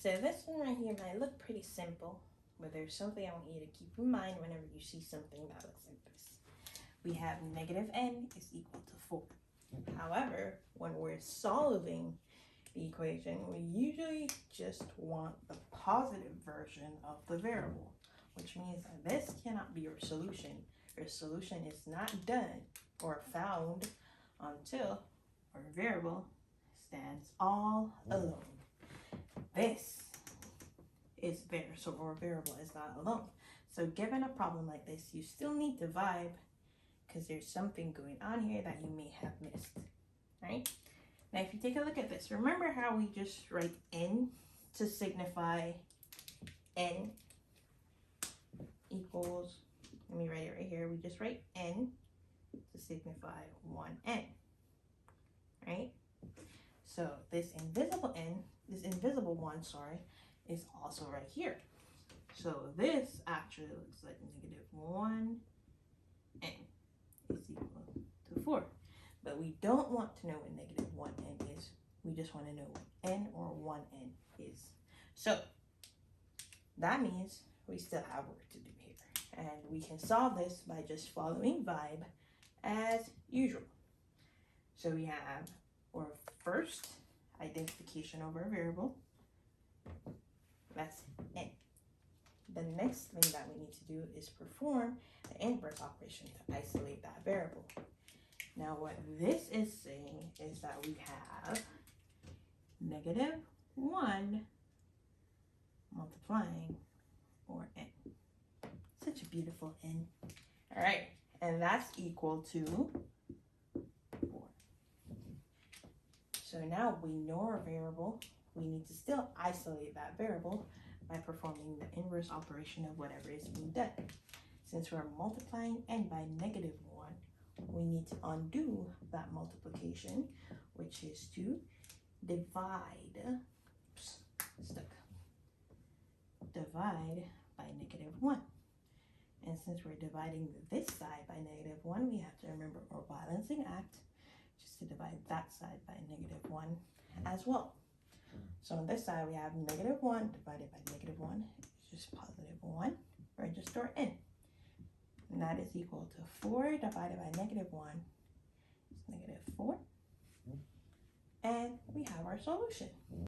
So this one right here might look pretty simple, but there's something I want you to keep in mind whenever you see something that looks like this. We have negative n is equal to 4. However, when we're solving the equation, we usually just want the positive version of the variable, which means that this cannot be your solution. Your solution is not done or found until our variable stands all alone. This is there, so our variable is not alone. So given a problem like this, you still need to vibe because there's something going on here that you may have missed, right? Now, if you take a look at this, remember how we just write n to signify n equals, let me write it right here. We just write n to signify 1n, right? So this invisible one, is also right here. So this actually looks like negative 1n is equal to 4. But we don't want to know what negative 1n is. We just want to know what n or 1n is. So that means we still have work to do here. And we can solve this by just following vibe as usual. So we have our first identification over a variable. That's n. The next thing that we need to do is perform the inverse operation to isolate that variable. Now what this is saying is that we have negative 1 multiplying or n. Such a beautiful n. All right, and that's equal to 4. So now we know our variable. We need to still isolate that variable by performing the inverse operation of whatever is being done. Since we're multiplying n by negative 1, we need to undo that multiplication, which is to divide by negative 1. And since we're dividing this side by negative 1, we have to remember our balancing act, just to divide that side by negative 1 as well. So on this side, we have negative 1 divided by negative 1, it's just positive 1, register n. And that is equal to 4 divided by negative 1 is negative 4. And we have our solution.